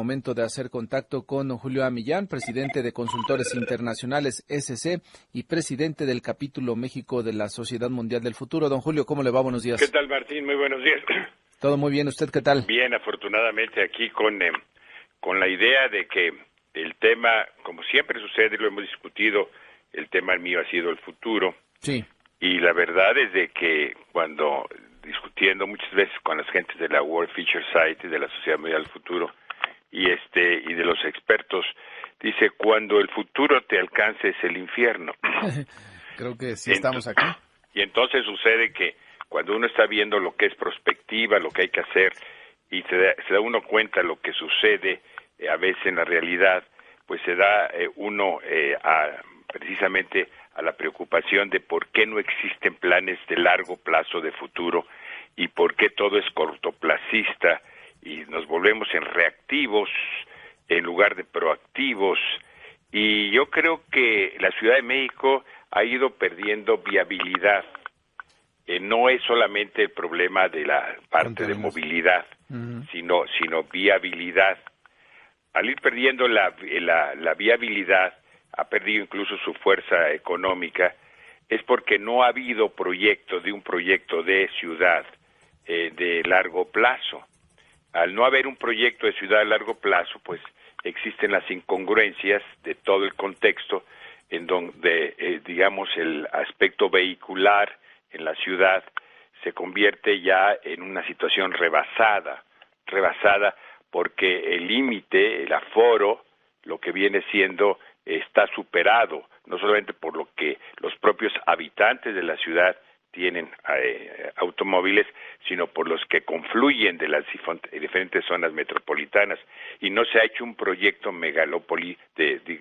momento de hacer contacto con don Julio A. Millán, presidente de Consultores Internacionales SC y presidente del capítulo México de la Sociedad Mundial del Futuro. Don Julio, ¿cómo le va? Buenos días. ¿Qué tal, Martín? Muy buenos días. Todo muy bien, ¿usted qué tal? Bien, afortunadamente aquí con la idea de que el tema, como siempre sucede, lo hemos discutido, el tema mío ha sido el futuro. Sí. Y la verdad es de que cuando discutiendo muchas veces con las gentes de la World Future Society, de la Sociedad Mundial del Futuro, y de los expertos, dice, cuando el futuro te alcance es el infierno. Creo que sí estamos aquí. Y entonces sucede que cuando uno está viendo lo que es prospectiva, lo que hay que hacer, y se da uno cuenta lo que sucede a veces en la realidad, pues se da uno precisamente a la preocupación de por qué no existen planes de largo plazo de futuro y por qué todo es cortoplacista y nos volvemos en reactivos en lugar de proactivos. Y yo creo que la Ciudad de México ha ido perdiendo viabilidad. No es solamente el problema de la parte de movilidad, sino viabilidad. Al ir perdiendo la viabilidad, ha perdido incluso su fuerza económica, es porque no ha habido un proyecto de ciudad de largo plazo. Al no haber un proyecto de ciudad a largo plazo, pues existen las incongruencias de todo el contexto en donde, digamos, el aspecto vehicular en la ciudad se convierte ya en una situación rebasada porque el límite, el aforo, lo que viene siendo, está superado, no solamente por lo que los propios habitantes de la ciudad tienen automóviles, sino por los que confluyen de las diferentes zonas metropolitanas. Y no se ha hecho un proyecto megalópoli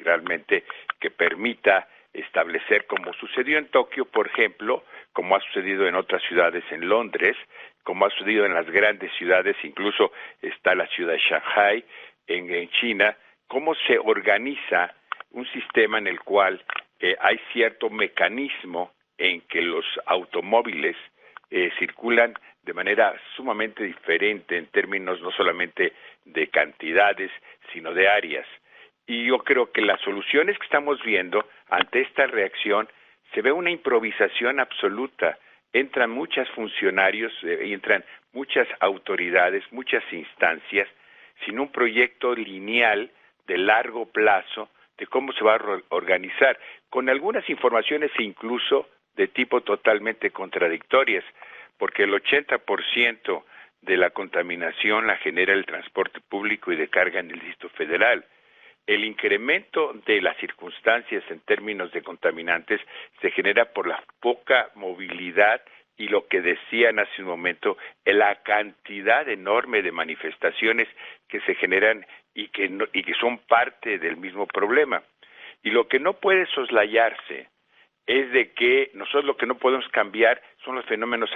realmente que permita establecer, como sucedió en Tokio, por ejemplo, como ha sucedido en otras ciudades, en Londres, como ha sucedido en las grandes ciudades, incluso está la ciudad de Shanghai, en China, cómo se organiza un sistema en el cual hay cierto mecanismo en que los automóviles circulan de manera sumamente diferente en términos no solamente de cantidades, sino de áreas. Y yo creo que las soluciones que estamos viendo ante esta reacción, se ve una improvisación absoluta. Entran muchos funcionarios, entran muchas autoridades, muchas instancias, sin un proyecto lineal de largo plazo de cómo se va a organizar, con algunas informaciones incluso de tipo totalmente contradictorias, porque el 80% de la contaminación la genera el transporte público y de carga en el Distrito Federal. El incremento de las circunstancias en términos de contaminantes se genera por la poca movilidad y lo que decían hace un momento, la cantidad enorme de manifestaciones que se generan y que son parte del mismo problema. Y lo que no puede soslayarse es de que nosotros lo que no podemos cambiar son los fenómenos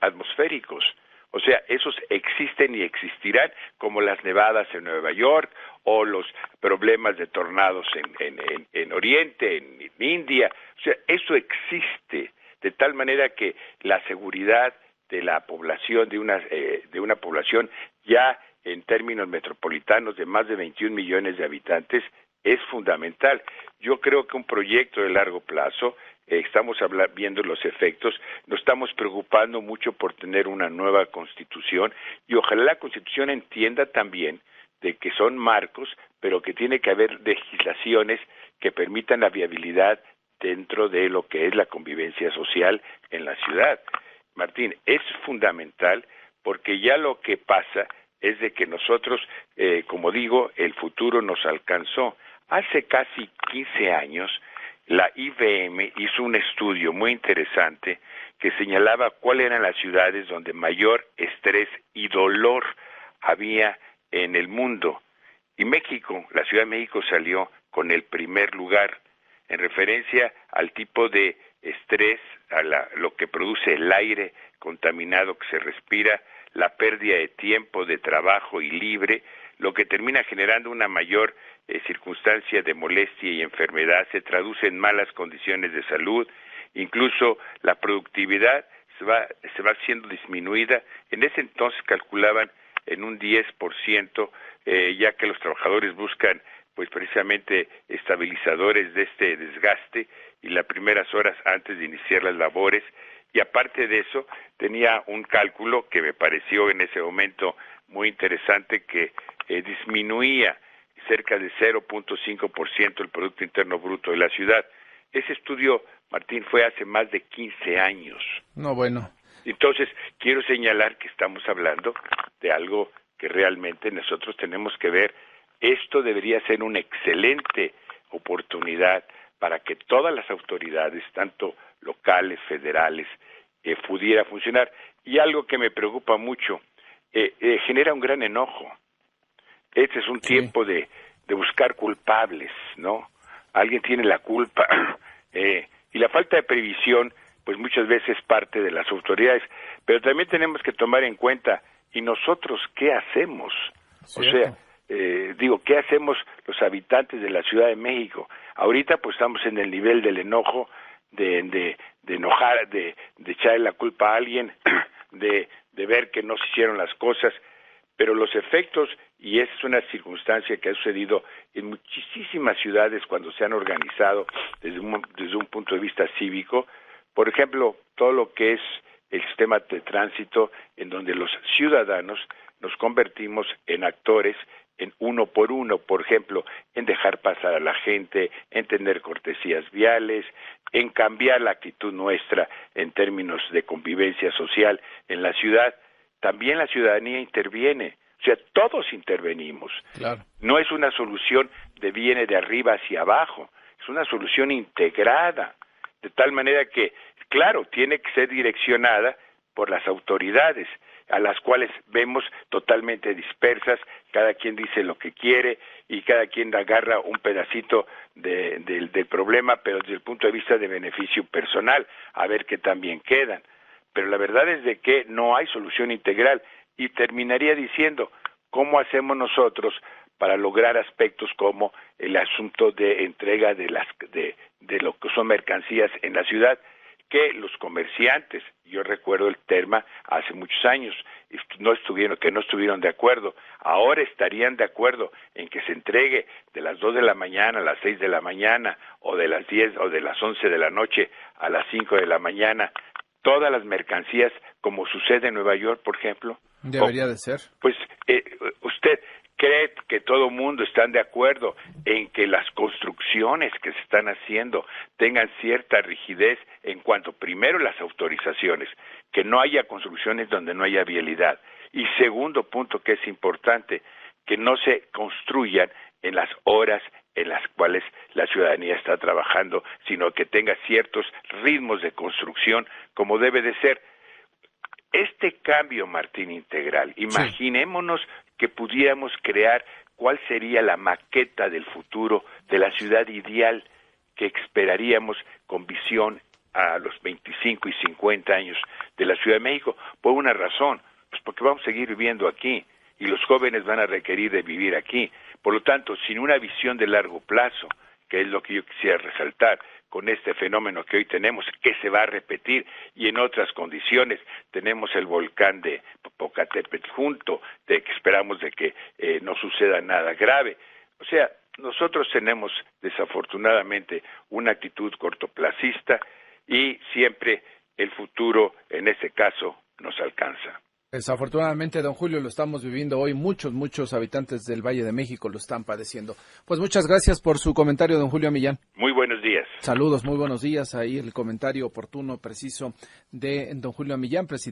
atmosféricos. O sea, esos existen y existirán, como las nevadas en Nueva York o los problemas de tornados en Oriente, en India. O sea, eso existe, de tal manera que la seguridad de la población, de una población ya en términos metropolitanos de más de 21 millones de habitantes, es fundamental. Yo creo que un proyecto de largo plazo, estamos viendo los efectos, nos estamos preocupando mucho por tener una nueva constitución y ojalá la constitución entienda también de que son marcos, pero que tiene que haber legislaciones que permitan la viabilidad dentro de lo que es la convivencia social en la ciudad. Martín, es fundamental porque ya lo que pasa es de que nosotros, como digo, el futuro nos alcanzó. Hace casi 15 años, la IBM hizo un estudio muy interesante que señalaba cuáles eran las ciudades donde mayor estrés y dolor había en el mundo. Y México, la Ciudad de México salió con el primer lugar en referencia al tipo de estrés, lo que produce el aire contaminado que se respira, la pérdida de tiempo de trabajo y libre, lo que termina generando una mayor circunstancia de molestia y enfermedad, se traduce en malas condiciones de salud, incluso la productividad se va siendo disminuida. En ese entonces calculaban en un 10%, ya que los trabajadores buscan pues precisamente estabilizadores de este desgaste y las primeras horas antes de iniciar las labores. Y aparte de eso, tenía un cálculo que me pareció en ese momento muy interesante, que disminuía cerca de 0.5% el Producto Interno Bruto de la ciudad. Ese estudio, Martín, fue hace más de 15 años. No, bueno. Entonces, quiero señalar que estamos hablando de algo que realmente nosotros tenemos que ver. Esto debería ser una excelente oportunidad para que todas las autoridades, tanto locales, federales, pudiera funcionar. Y algo que me preocupa mucho, genera un gran enojo. Este es un tiempo de buscar culpables, ¿no? Alguien tiene la culpa, y la falta de previsión, pues muchas veces parte de las autoridades, pero también tenemos que tomar en cuenta, ¿y nosotros qué hacemos? Cierto. O sea, ¿qué hacemos los habitantes de la Ciudad de México? Ahorita pues estamos en el nivel del enojo, de enojar, de echarle la culpa a alguien, de ver que no se hicieron las cosas, pero los efectos, y esa es una circunstancia que ha sucedido en muchísimas ciudades cuando se han organizado desde un punto de vista cívico, por ejemplo, todo lo que es el sistema de tránsito, en donde los ciudadanos nos convertimos en actores en uno, por ejemplo, en dejar pasar a la gente, en tener cortesías viales, en cambiar la actitud nuestra en términos de convivencia social en la ciudad. También la ciudadanía interviene, o sea, todos intervenimos. Claro. No es una solución viene de arriba hacia abajo, es una solución integrada, de tal manera que, claro, tiene que ser direccionada por las autoridades, a las cuales vemos totalmente dispersas, cada quien dice lo que quiere y cada quien agarra un pedacito del problema, pero desde el punto de vista de beneficio personal, a ver qué también quedan. Pero la verdad es de que no hay solución integral, y terminaría diciendo, ¿cómo hacemos nosotros para lograr aspectos como el asunto de entrega de lo que son mercancías en la ciudad? Que los comerciantes, yo recuerdo el tema hace muchos años, no estuvieron de acuerdo, ahora estarían de acuerdo en que se entregue de las 2 de la mañana a las 6 de la mañana, o de las 10 o de las 11 de la noche a las 5 de la mañana, todas las mercancías, como sucede en Nueva York, por ejemplo. Debería de ser. Pues, ¿usted cree que todo el mundo está de acuerdo en que las construcciones que se están haciendo tengan cierta rigidez en cuanto, primero, las autorizaciones, que no haya construcciones donde no haya vialidad, y segundo punto que es importante, que no se construyan en las horas en las cuales la ciudadanía está trabajando, sino que tenga ciertos ritmos de construcción como debe de ser? Este cambio, Martín, integral, imaginémonos que pudiéramos crear cuál sería la maqueta del futuro de la ciudad ideal que esperaríamos con visión a los 25 y 50 años de la Ciudad de México. Por una razón, pues porque vamos a seguir viviendo aquí y los jóvenes van a requerir de vivir aquí. Por lo tanto, sin una visión de largo plazo, que es lo que yo quisiera resaltar, con este fenómeno que hoy tenemos, que se va a repetir, y en otras condiciones, tenemos el volcán de Popocatépetl junto, de que esperamos de que no suceda nada grave. O sea, nosotros tenemos desafortunadamente una actitud cortoplacista y siempre el futuro, en este caso, nos alcanza. Desafortunadamente, don Julio, lo estamos viviendo hoy. Muchos habitantes del Valle de México lo están padeciendo. Pues muchas gracias por su comentario, don Julio Millán. Muy buenos días. Saludos, muy buenos días. Ahí el comentario oportuno, preciso de don Julio Millán, presidente.